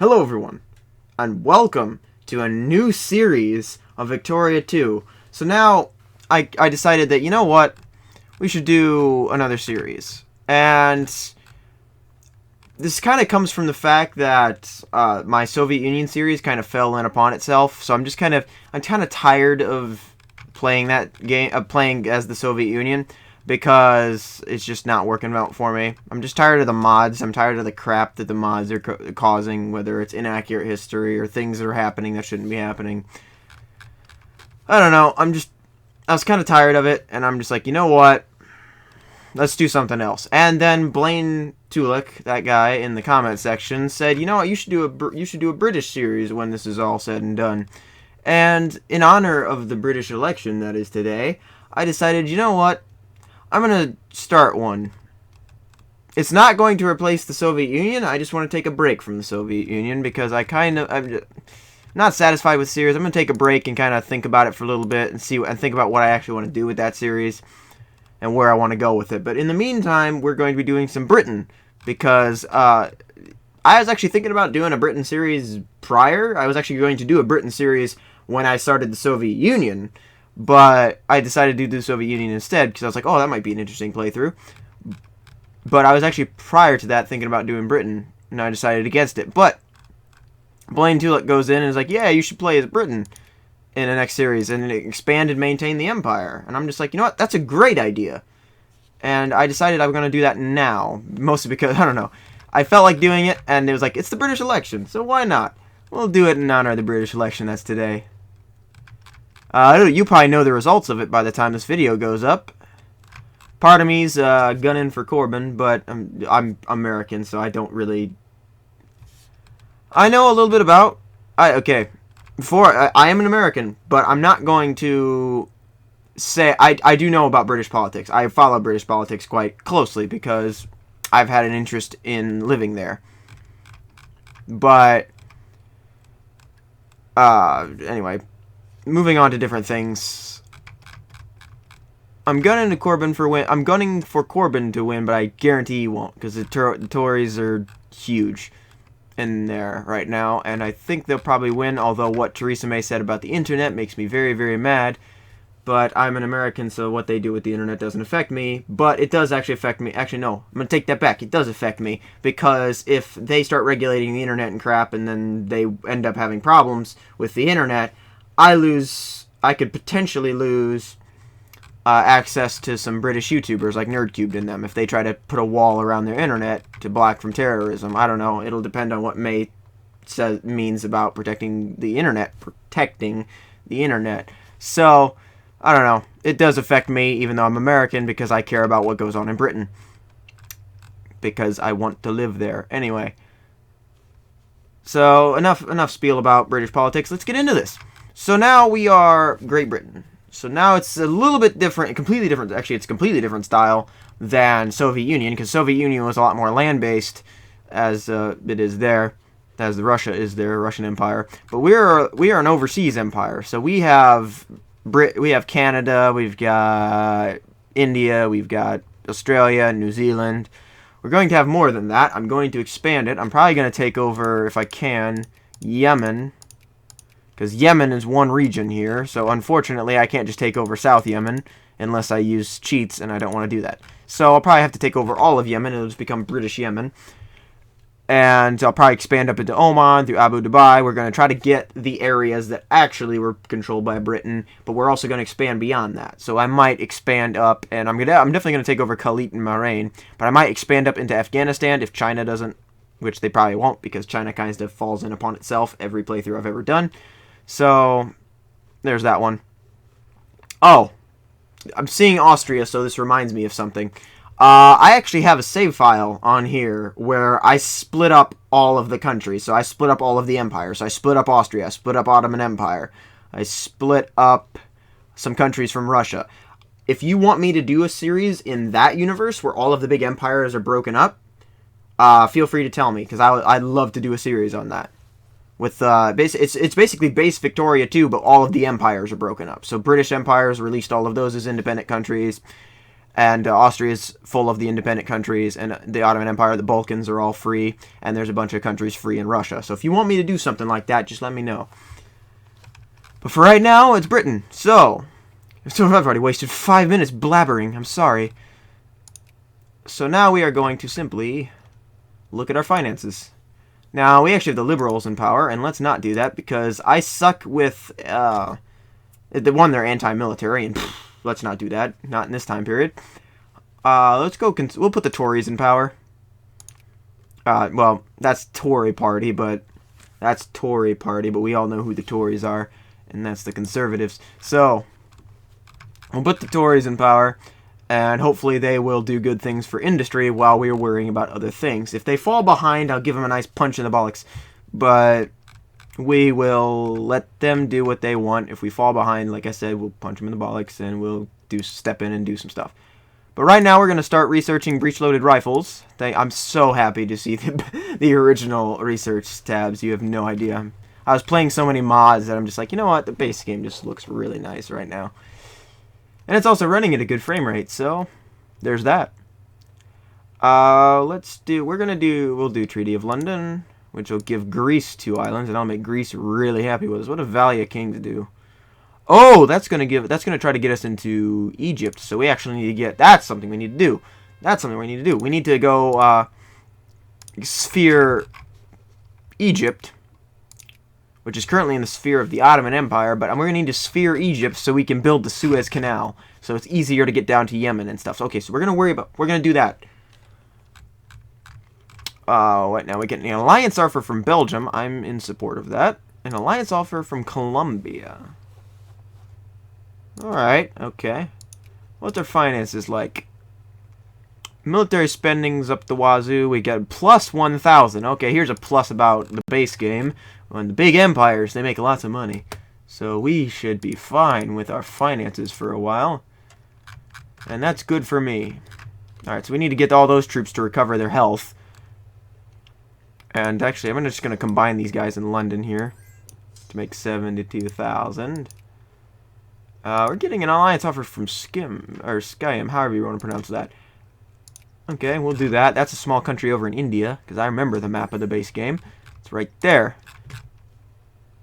Hello everyone, and welcome to a new series of Victoria 2. So now, I decided that, you know what, we should do another series. And this kind of comes from the fact that my Soviet Union series kind of fell in upon itself. So I'm kind of tired of playing that game, playing as the Soviet Union, because it's just not working out for me. I'm just tired of the mods. I'm tired of the crap that the mods are causing, whether it's inaccurate history or things that are happening that shouldn't be happening. I don't know. I was kind of tired of it, and I'm just like, you know what? Let's do something else. And then Blaine Tulik, that guy in the comment section, said, you know what? You should do a British series when this is all said and done. And in honor of the British election that is today, I decided, you know what? I'm going to start one. It's not going to replace the Soviet Union. I just want to take a break from the Soviet Union because I'm not satisfied with the series. I'm going to take a break and kind of think about it for a little bit and think about what I actually want to do with that series and where I want to go with it. But in the meantime, we're going to be doing some Britain because I was actually thinking about doing a Britain series prior. I was actually going to do a Britain series when I started the Soviet Union. But I decided to do the Soviet Union instead because I was like, oh, that might be an interesting playthrough. But I was actually, prior to that, thinking about doing Britain, and I decided against it. But Blaine Tulik goes in and is like, yeah, you should play as Britain in the next series and expand and maintain the empire. And I'm just like, you know what, that's a great idea. And I decided I'm going to do that now, mostly because, I don't know, I felt like doing it, and it was like, it's the British election, so why not? We'll do it in honor of the British election that's today. You probably know the results of it by the time this video goes up. Part of me's gunning for Corbyn, but I'm American, so I don't really... I know a little bit about... I am an American, but I'm not going to say... I do know about British politics. I follow British politics quite closely because I've had an interest in living there. But... anyway... Moving on to different things. I'm gunning for Corbyn to win, but I guarantee he won't, because the Tories are huge in there right now, and I think they'll probably win, although what Theresa May said about the internet makes me very, very mad. But I'm an American, so what they do with the internet doesn't affect me, but it does actually affect me. Actually, no, I'm going to take that back. It does affect me, because if they start regulating the internet and crap, and then they end up having problems with the internet, I could potentially lose access to some British YouTubers like Nerdcubed in them if they try to put a wall around their internet to block from terrorism. I don't know. It'll depend on what May means about protecting the internet. So, I don't know. It does affect me, even though I'm American, because I care about what goes on in Britain. Because I want to live there. Anyway. So, enough spiel about British politics. Let's get into this. So now we are Great Britain. So now it's a little bit different, completely different. Actually, it's a completely different style than Soviet Union, because Soviet Union was a lot more land-based, as it is there, as the Russia is there, Russian Empire. But we are an overseas empire. So we have Canada, we've got India, we've got Australia, New Zealand. We're going to have more than that. I'm going to expand it. I'm probably going to take over, if I can, Yemen. Because Yemen is one region here, so unfortunately I can't just take over South Yemen unless I use cheats, and I don't want to do that. So I'll probably have to take over all of Yemen. It'll just become British Yemen. And I'll probably expand up into Oman, through Abu Dhabi. We're going to try to get the areas that actually were controlled by Britain, but we're also going to expand beyond that. So I might expand up, and I'm definitely going to take over Khalid and Bahrain, but I might expand up into Afghanistan if China doesn't, which they probably won't, because China kind of falls in upon itself every playthrough I've ever done. So, there's that one. Oh, I'm seeing Austria, so this reminds me of something. I actually have a save file on here where I split up all of the countries. So I split up all of the empires. So I split up Austria, I split up Ottoman Empire. I split up some countries from Russia. If you want me to do a series in that universe where all of the big empires are broken up, feel free to tell me, because I'd love to do a series on that. With it's basically base Victoria 2, but all of the empires are broken up. So British empires released all of those as independent countries, And Austria is full of the independent countries, and the Ottoman Empire, the Balkans are all free, and there's a bunch of countries free in Russia. So if you want me to do something like that, just let me know. But for right now, it's Britain. So I've already wasted 5 minutes blabbering. I'm sorry. So now we are going to simply look at our finances. Now, we actually have the liberals in power, and let's not do that, because I suck with, they're anti-military, and let's not do that. Not in this time period. Let's go, we'll put the Tories in power. Well, that's Tory party, but we all know who the Tories are, and that's the Conservatives. So, we'll put the Tories in power, and hopefully they will do good things for industry while we're worrying about other things. If they fall behind, I'll give them a nice punch in the bollocks. But we will let them do what they want. If we fall behind, like I said, we'll punch them in the bollocks and we'll step in and do some stuff. But right now we're going to start researching breech-loaded rifles. I'm so happy to see the original research tabs. You have no idea. I was playing so many mods that I'm just like, you know what? The base game just looks really nice right now. And it's also running at a good frame rate, so there's that. We'll do Treaty of London, which will give Greece 2 islands, and I'll make Greece really happy with us. What a Valia King to do. Oh, that's gonna try to get us into Egypt, so we actually need to that's something we need to do. We need to go, sphere Egypt, which is currently in the sphere of the Ottoman Empire, but we're going to need to sphere Egypt so we can build the Suez Canal, so it's easier to get down to Yemen and stuff. So, okay, so we're going to do that. What now? We get an alliance offer from Belgium. I'm in support of that. An alliance offer from Colombia. Alright, okay. What's our finances like? Military spending's up the wazoo. We got plus 1,000. Okay, here's a plus about the base game. When the big empires, they make lots of money. So we should be fine with our finances for a while. And that's good for me. Alright, so we need to get all those troops to recover their health. And actually, I'm just going to combine these guys in London here to make 72,000. We're getting an alliance offer from Skyim, however you want to pronounce that. Okay, we'll do that. That's a small country over in India, because I remember the map of the base game. It's right there.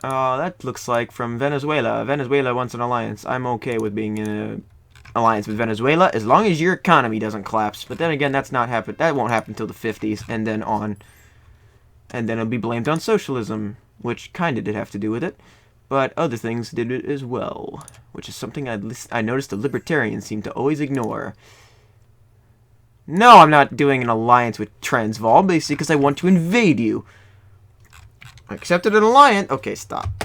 That looks like from Venezuela. Venezuela wants an alliance. I'm okay with being in an alliance with Venezuela, as long as your economy doesn't collapse. But then again, that won't happen until the 50s, and then on. And then it'll be blamed on socialism, which kind of did have to do with it. But other things did it as well, which is something I noticed the libertarians seem to always ignore. No, I'm not doing an alliance with Transvaal, basically because I want to invade you. I accepted an alliance. Okay, stop.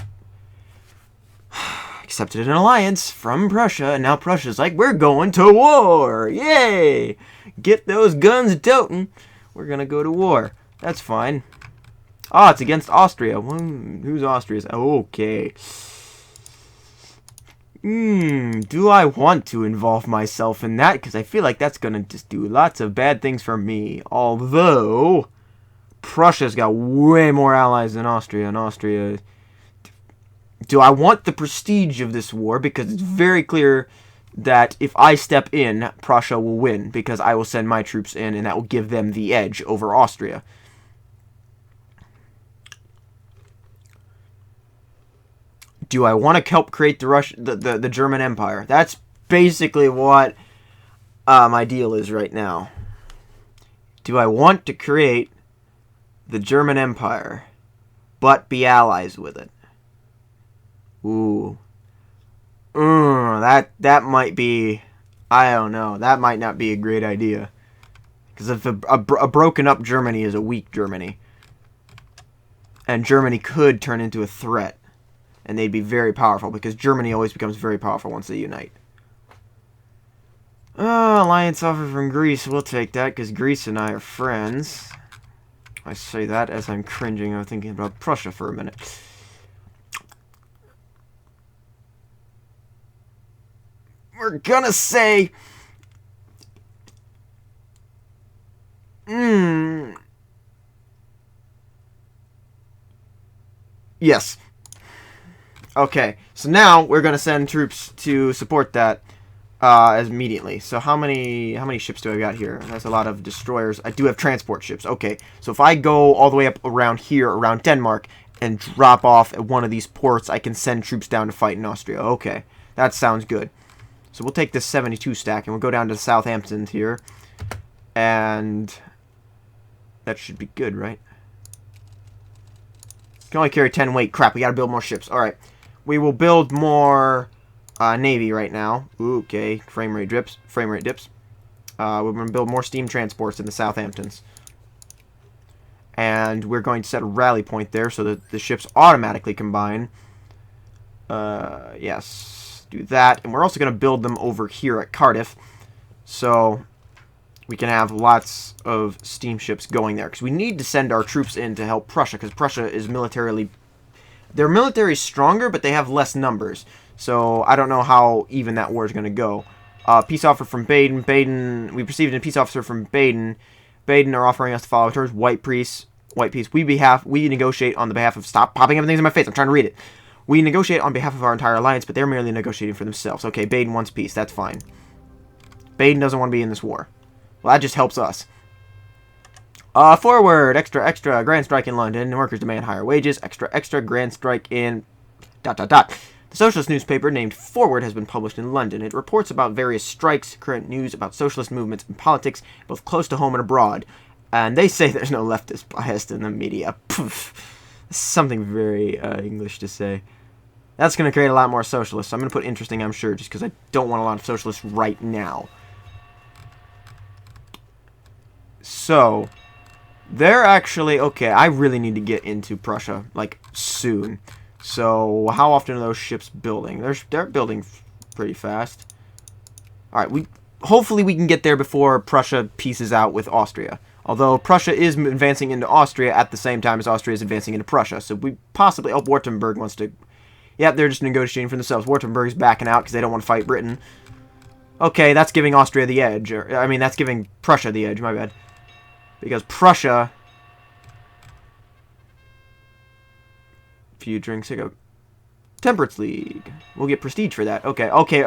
Accepted an alliance from Prussia, and now Prussia's like, we're going to war! Yay! Get those guns toting. We're gonna go to war. That's fine. Oh, it's against Austria. Who's Austria's? Okay. Do I want to involve myself in that? Because I feel like that's going to just do lots of bad things for me. Although, Prussia's got way more allies than Austria. And Austria... Do I want the prestige of this war? Because it's very clear that if I step in, Prussia will win. Because I will send my troops in, and that will give them the edge over Austria. Do I want to help create the German Empire? That's basically what my deal is right now. Do I want to create the German Empire, but be allies with it? Ooh. That might be... I don't know. That might not be a great idea. Because if a broken up Germany is a weak Germany. And Germany could turn into a threat. And they'd be very powerful, because Germany always becomes very powerful once they unite. Alliance offer from Greece. We'll take that, because Greece and I are friends. I say that as I'm cringing. I'm thinking about Prussia for a minute. We're gonna say... Yes. Okay, so now we're going to send troops to support that. as immediately. So how many ships do I got here? That's a lot of destroyers. I do have transport ships. Okay, so if I go all the way up around here, around Denmark, and drop off at one of these ports, I can send troops down to fight in Austria. Okay, that sounds good. So we'll take this 72 stack, and we'll go down to Southampton here. And that should be good, right? Can only carry 10 weight. Crap, we gotta build more ships. Alright, we will build more navy right now. Okay, frame rate dips. We're going to build more steam transports in the Southamptons. And we're going to set a rally point there so that the ships automatically combine. Yes, do that. And we're also going to build them over here at Cardiff. So we can have lots of steamships going there. Because we need to send our troops in to help Prussia. Because Prussia is militarily... Their military is stronger, but they have less numbers. So I don't know how even that war is going to go. Peace offer from Baden. We received a peace offer from Baden. Baden are offering us to follow terms. White peace. We negotiate on the behalf of... Stop popping up things in my face. I'm trying to read it. We negotiate on behalf of our entire alliance, but they're merely negotiating for themselves. Okay, Baden wants peace. That's fine. Baden doesn't want to be in this war. Well, that just helps us. Forward. Extra. Grand strike in London. Workers demand higher wages. Extra. Grand strike in... The socialist newspaper named Forward has been published in London. It reports about various strikes, current news about socialist movements and politics, both close to home and abroad. And they say there's no leftist bias in the media. Poof. Something very English to say. That's going to create a lot more socialists. I'm going to put interesting, I'm sure, just because I don't want a lot of socialists right now. So, they're actually... Okay, I really need to get into Prussia, like, soon. So, how often are those ships building? They're building pretty fast. Alright, hopefully we can get there before Prussia pieces out with Austria. Although Prussia is advancing into Austria at the same time as Austria is advancing into Prussia. So we possibly... Oh, Württemberg wants to... Yep, they're just negotiating for themselves. Württemberg's backing out because they don't want to fight Britain. Okay, that's giving Austria the edge. I mean, that's giving Prussia the edge, my bad. Because Prussia... Few drinks ago. Temperance League. We'll get prestige for that. Okay.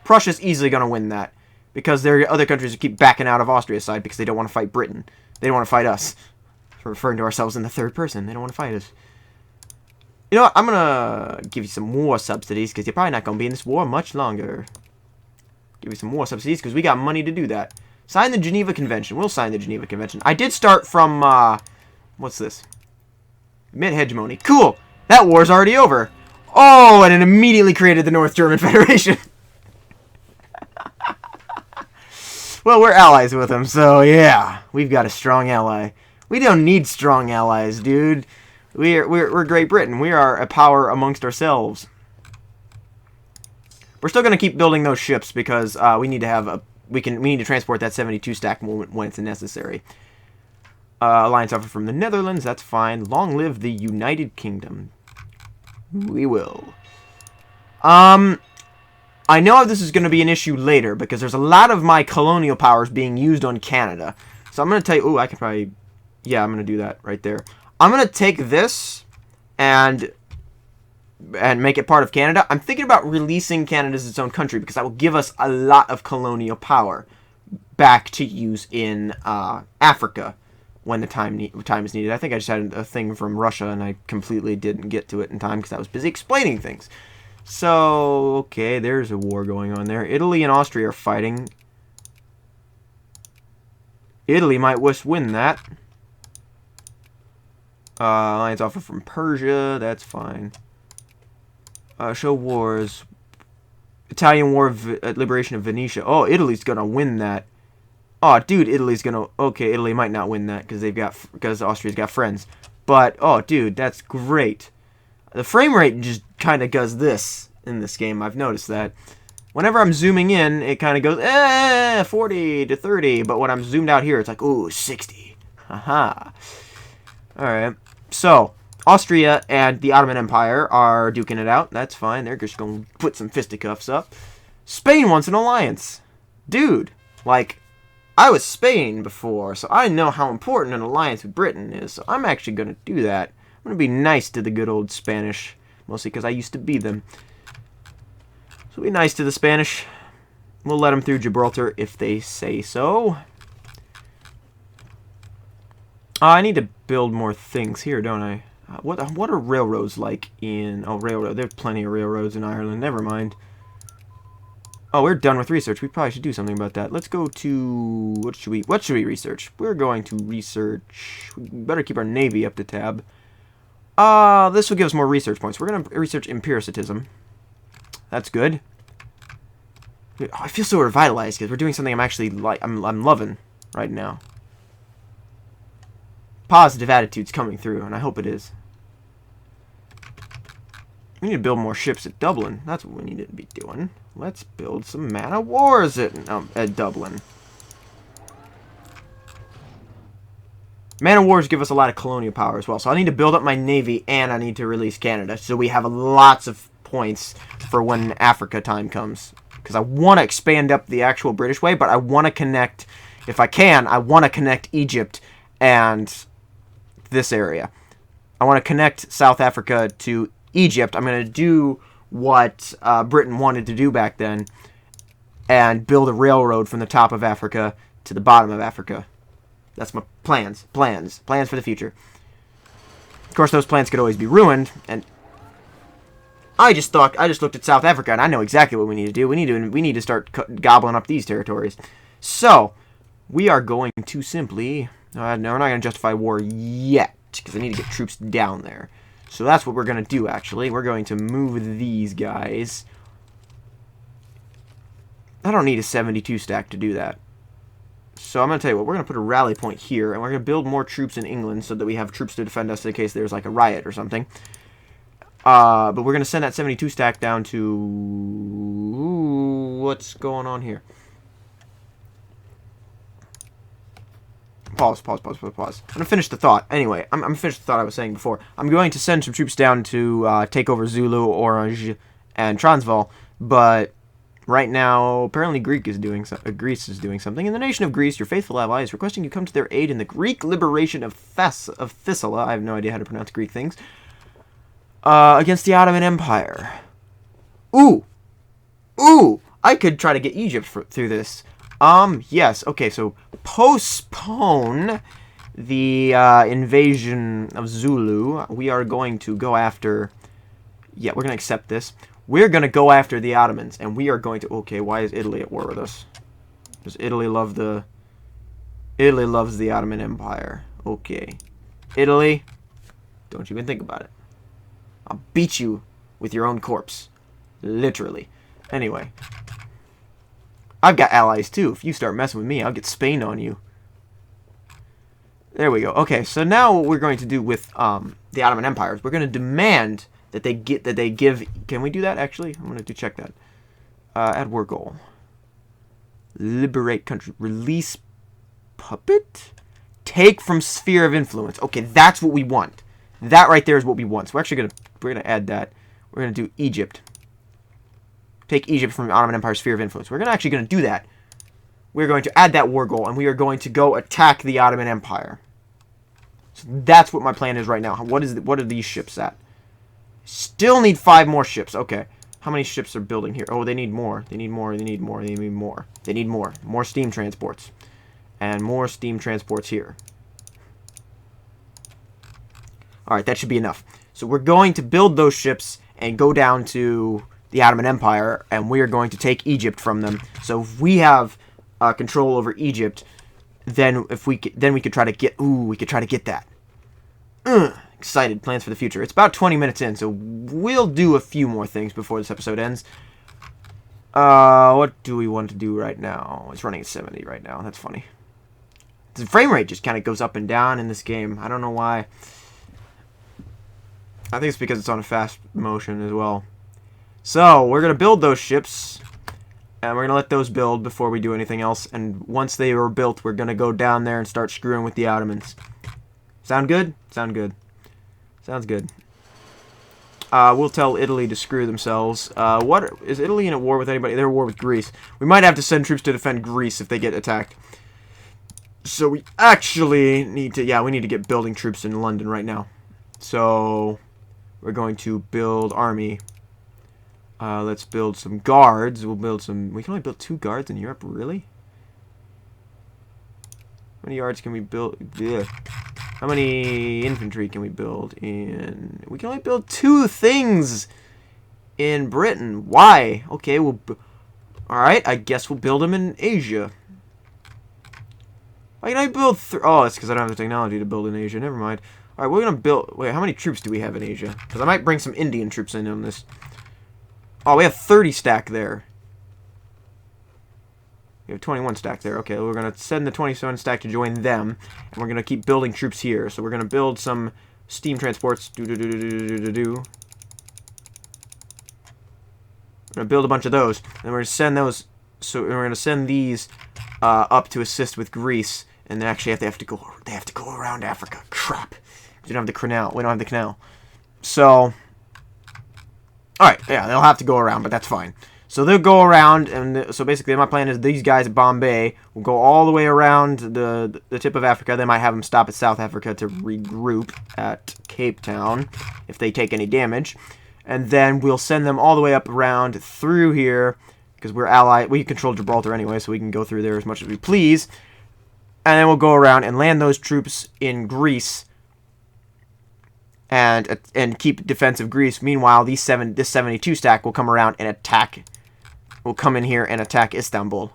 Prussia's easily going to win that. Because there are other countries who keep backing out of Austria's side because they don't want to fight Britain. They don't want to fight us. We're referring to ourselves in the third person. They don't want to fight us. You know what? I'm going to give you some war subsidies because you're probably not going to be in this war much longer. Give you some war subsidies because we got money to do that. Sign the Geneva Convention. We'll sign the Geneva Convention. I did start from, what's this? Mid-hegemony. Cool! That war's already over. Oh, and it immediately created the North German Federation. Well, we're allies with them, so yeah. We've got a strong ally. We don't need strong allies, dude. We're Great Britain. We are a power amongst ourselves. We're still going to keep building those ships because we need to have we need to transport that 72 stack when it's necessary. Alliance offer from the Netherlands, that's fine. Long live the United Kingdom. We will. I know this is going to be an issue later because there's a lot of my colonial powers being used on Canada. So I'm going to tell you... Ooh, I can probably... Yeah, I'm going to do that right there. I'm going to take this and make it part of Canada. I'm thinking about releasing Canada as its own country because that will give us a lot of colonial power back to use in Africa when the time is needed. I think I just had a thing from Russia and I completely didn't get to it in time because I was busy explaining things. So, okay, there's a war going on there. Italy and Austria are fighting. Italy might win that. Alliance offer from Persia, that's fine. Show wars. Italian War of Liberation of Venetia. Oh, Italy's gonna win that. Oh, dude, Italy's gonna... Okay, Italy might not win that because Austria's got friends. But, oh, dude, that's great. The frame rate just kind of does this in this game. I've noticed that. Whenever I'm zooming in, it kind of goes, 40 to 30. But when I'm zoomed out here, it's like, ooh, 60. Haha. Alright. So, Austria and the Ottoman Empire are duking it out. That's fine. They're just going to put some fisticuffs up. Spain wants an alliance. Dude, like... I was Spain before, so I know how important an alliance with Britain is, so I'm actually going to do that. I'm going to be nice to the good old Spanish, mostly because I used to be them. So be nice to the Spanish. We'll let them through Gibraltar if they say so. I need to build more things here, don't I? What are railroads like in... Oh, railroad. There's plenty of railroads in Ireland. Never mind. Oh, we're done with research. We probably should do something about that. Let's go to... What should we research? We're going to research... We better keep our navy up to tab. This will give us more research points. We're going to research empiricism. That's good. Oh, I feel so revitalized because we're doing something I'm actually I'm loving right now. Positive attitude's coming through, and I hope it is. We need to build more ships at Dublin. That's what we need to be doing. Let's build some man-of-wars at Dublin. Man-of-wars give us a lot of colonial power as well, so I need to build up my navy, and I need to release Canada, so we have lots of points for when Africa time comes. Because I want to expand up the actual British way, but I want to connect, if I can, I want to connect Egypt and this area. I want to connect South Africa to Egypt. I'm going to do what Britain wanted to do back then and build a railroad from the top of Africa to the bottom of Africa. That's my plans for the future. Of course, those plans could always be ruined, and I just looked at South Africa, and I know exactly what we need to do. We need to start gobbling up these territories. So, we are going to simply... No, we're not going to justify war yet, because I need to get troops down there. So that's what we're going to do, actually. We're going to move these guys. I don't need a 72 stack to do that. So I'm going to tell you what, we're going to put a rally point here, and we're going to build more troops in England so that we have troops to defend us in case there's like a riot or something. But we're going to send that 72 stack down to... Ooh, what's going on here? Pause. I'm going to finish the thought. Anyway, I'm going to finish the thought I was saying before. I'm going to send some troops down to take over Zulu, Orange, and Transvaal, but right now, apparently Greece is doing something. In the nation of Greece, your faithful ally is requesting you come to their aid in the Greek liberation of Thessaly. I have no idea how to pronounce Greek things. Against the Ottoman Empire. Ooh! I could try to get Egypt through this. Yes. Okay, so postpone the invasion of Zulu. We are going to go after... Yeah, we're going to accept this. We're going to go after the Ottomans, and we are going to... Okay, why is Italy at war with us? Does Italy love the... Italy loves the Ottoman Empire. Okay. Italy, don't even think about it. I'll beat you with your own corpse. Literally. Anyway. I've got allies, too. If you start messing with me, I'll get Spain on you. There we go. Okay, so now what we're going to do with the Ottoman Empire is we're going to demand that they give... Can we do that, actually? I'm going to check that. Add war goal. Liberate country. Release puppet? Take from sphere of influence. Okay, that's what we want. That right there is what we want. So we're gonna add that. We're gonna do Egypt. Take Egypt from the Ottoman Empire sphere of influence. We're actually gonna do that. We're going to add that war goal, and we are going to go attack the Ottoman Empire. So that's what my plan is right now. What are these ships at? Still need 5 more ships. Okay. How many ships are building here? Oh, they need more. They need more. They need more. They need more. They need more. More steam transports. And more steam transports here. Alright, that should be enough. So we're going to build those ships and go down to the Ottoman Empire, and we are going to take Egypt from them. So if we have control over Egypt, then we could try to get... Ooh, we could try to get that. Excited. Plans for the future. It's about 20 minutes in, so we'll do a few more things before this episode ends. What do we want to do right now? It's running at 70 right now. That's funny. The frame rate just kind of goes up and down in this game. I don't know why. I think it's because it's on a fast motion as well. So, we're going to build those ships. And we're going to let those build before we do anything else. And once they are built, we're going to go down there and start screwing with the Ottomans. Sound good? Sound good. Sounds good. We'll tell Italy to screw themselves. Is Italy in a war with anybody? They're at war with Greece. We might have to send troops to defend Greece if they get attacked. So we actually need to... Yeah, we need to get building troops in London right now. So... We're going to build army. Let's build some guards. We'll build some... We can only build 2 guards in Europe, really? How many yards can we build? Ugh. How many infantry can we build in... We can only build 2 things in Britain. Why? Okay, we'll... Alright, I guess we'll build them in Asia. Why can I build... Oh, it's because I don't have the technology to build in Asia. Never mind. Alright, we're going to build... Wait, how many troops do we have in Asia? Because I might bring some Indian troops in on this. Oh, we have 30 stack there. We have 21 stack there. Okay, we're going to send the 27 stack to join them. And we're going to keep building troops here. So we're going to build some steam transports. We're going to build a bunch of those. And we're going to send those... So we're going to send these up to assist with Greece. And they actually have to go around Africa. Crap. We don't have the canal. We don't have the canal. So... Alright, yeah, they'll have to go around, but that's fine. So they'll go around, and so basically my plan is these guys at Bombay will go all the way around the tip of Africa. They might have them stop at South Africa to regroup at Cape Town if they take any damage. And then we'll send them all the way up around through here, because we're allied. We control Gibraltar anyway, so we can go through there as much as we please. And then we'll go around and land those troops in Greece. And keep defensive Greece. Meanwhile, this 72 stack will come around and attack. Will come in here and attack Istanbul.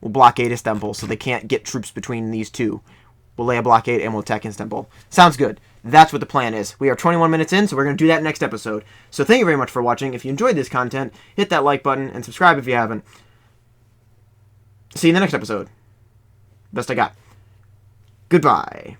We'll blockade Istanbul so they can't get troops between these two. We'll lay a blockade and we'll attack Istanbul. Sounds good. That's what the plan is. We are 21 minutes in, so we're going to do that next episode. So thank you very much for watching. If you enjoyed this content, hit that like button and subscribe if you haven't. See you in the next episode. Best I got. Goodbye.